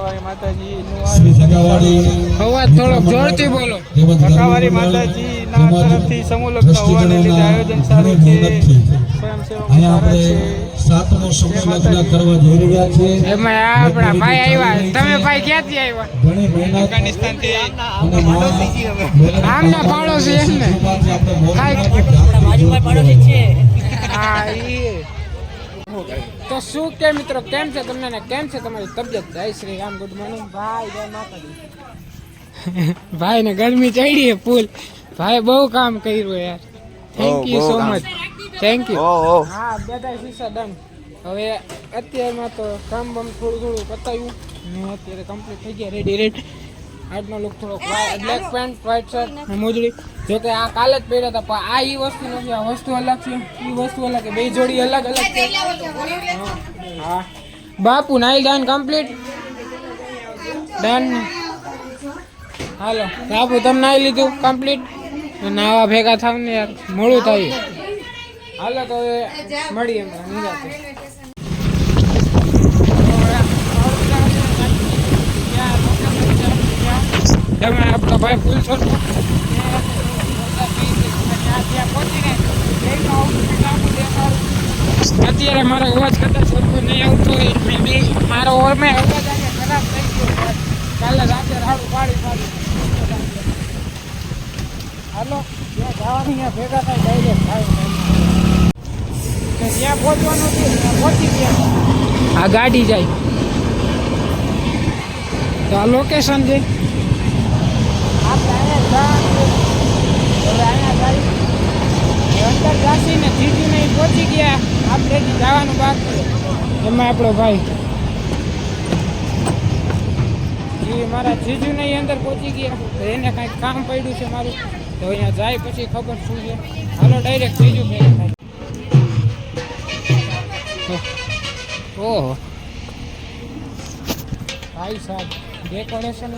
ટકાવારી માતાજી અવાજ થોડોક જોરથી બોલો. ટકાવારી માતાજી ના તરફથી સમૂહ લગ્ન હોવાને લીધે આયોજન સારું છે. સ્વયંસેવકો સારા છે. સાતમો સમૂહ લગ્ન કરવા જઈ રહ્યા છે. એમાં આપણા ભાઈ આવ્યા. તમે ભાઈ ક્યાંથી આવ્યા? ઘણી મહેનત અફઘાનિસ્તાનથી આમના પાડોશી એમ ને. હા ઈ. તો શું કે મિત્રો, કેમ છે તમને ને કેમ છે તમારી તબિયત? જય શ્રી રામ, ગુડ મોર્નિંગ ભાઈ, જય માતાજી. ભાઈ ને ગરમી ચડી ફૂલ. ભાઈ બહુ કામ કર્યું યાર. Thank you so much. Thank you. હા બધા શીશા ડન. હવે અત્યારમાં તો કામ બમ થોડું પતાવ્યું ને અત્યારે કમ્પ્લીટ થઈ ગયા, રેડી. આજનો લુક થોડો બ્લેક પેન્ટ, વ્હાઈટ શર્ટ ને મોજડી. જોકે આ કાલે જ પહેર્યા હતા, પણ આ ઈ વસ્તુ નથી, આ વસ્તુ અલગ છે, ઈ વસ્તુ અલગ છે, બે જોડી અલગ છે. હા બાપુ નાઈ ડાન કમ્પ્લીટ ડન. હાલો બાપુ તમે નાઈ લીધું કમ્પ્લીટ? નાવા ભેગા થાવ ને યાર, મોડું થાય. હાલો તો હવે મળીએ નિરાંતે. તમે આપણો ભાઈ ફૂલ છો અત્યારે મારો અવાજ કદાચ સરખો નહીં આવતો હોય. મારો અવાજ આજે ખરાબ થઈ ગયો. કાલે રાતે રાડું પાડી. હાલો જ્યાં જવાનું ત્યાં ભેગા થાય ડાયરેક્ટ જ્યાં પહોંચવાનું છે ત્યાં પહોંચી ગયા. આ ગાડી જાય તો આ લોકેશન છે. આપણે અહીંયા અંદર જાસીને જીજીને પહોંચી ગયા. આપણે જવાનું બાકી. એમાં આપણો ભાઈ મારા જીજુ ને અંદર પહોંચી ગયા. એને કાંઈક કામ પડ્યું છે મારું, તો અહીંયા જાય પછી ખબર શું છે. હાલો ડાયરેક્ટ જીજુ ભેગા થાય. ઓહો ભાઈ સાહેબ ડેકોરેશન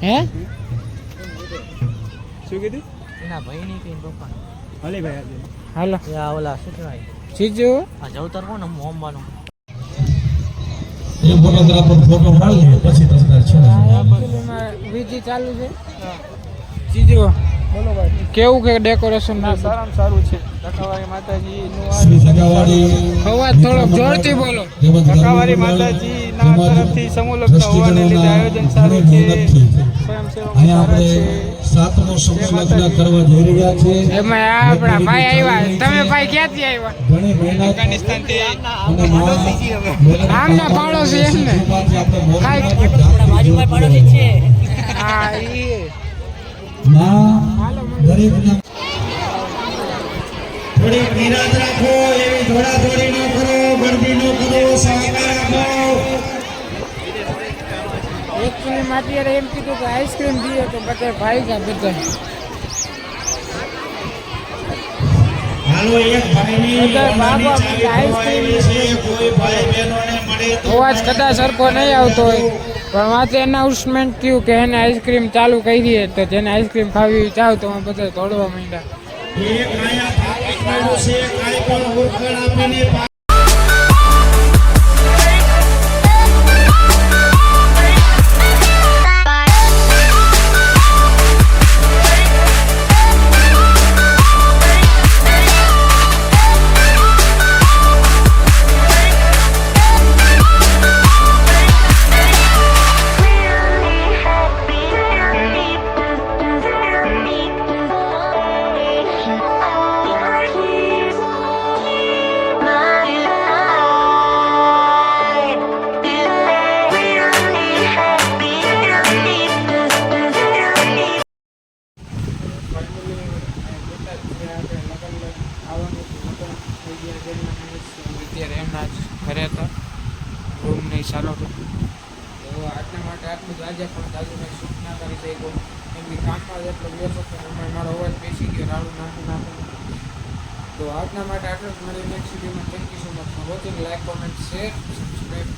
હે શું કીધું? એના ભાઈ ની કઈ પપ્પા હલે ભાઈ હાલો ઓલા શું કહેવાય જીજુ આ જવતર કોણ મોમવાનું એ વડોદરા પર ફોટો પાડી લે પછી તસદાર છે. વીજી ચાલુ છે. જીજુ બોલો ભાઈ, કેવું કે ડેકોરેશન? સારામાં સારું છે. ટકાવારી માતાજી અવાજ થોડોક જોરથી બોલો. ટકાવારી માતાજી ના તરફથી સમૂહ લગ્ન હોવાને લીધે આયોજન સારું છે. સ્વયંસેવકો સારા છે. સાતમો સમૂહ લગ્ન કરવા જઈ રહ્યા છે. એમાં આપણા ભાઈ આવ્યા. તમે ભાઈ ક્યાંથી આવ્યા? ઘણી મહેનત અફઘાનિસ્તાનથી આમના પાડોશી એમ ને. હા ઈ. ગરીબના થોડી નિરાશ રાખો, એવી દોડાદોડી ન કરો, ગરબી ન કરો, સહકાર આપો. એકચુઅલી અત્યારે એમ કીધું કે આઈસ્ક્રીમ દઈએ તો બધા ભાઈ ગયા બધા. હાલો એક ભાઈની કોઈ ભાઈ બહેનોને મળે તો અવાજ કદાચ સરખો નહીં આવતો હોય, પણ વાંચે એનાઉન્સમેન્ટ થયું કે એને આઈસ્ક્રીમ ચાલુ કરીએ, તો જેને આઈસ્ક્રીમ ખાવી ચાવ તો બધા દોડવા માંડ્યા. એક આયા થાકી પડ્યો છે, કાઈ પણ ઓળખાણ આપીને અત્યારે એમના ઘરે હતા, રૂમ નહીં સારો હતો. તો આજના માટે આટલું જ. આજે પણ દાદુ મેં શૂટ ના કરી શક્યો, એમની કામમાં જ એટલો વ્યસ્ત હતો. એમાં મારો અવાજ બેસી ગયો, રાડું નાખું. તો આજના માટે આટલું જ. મારી નેક્સ્ટ વિડીયોમાં thank you so much for watching. Like, comment, share, subscribe.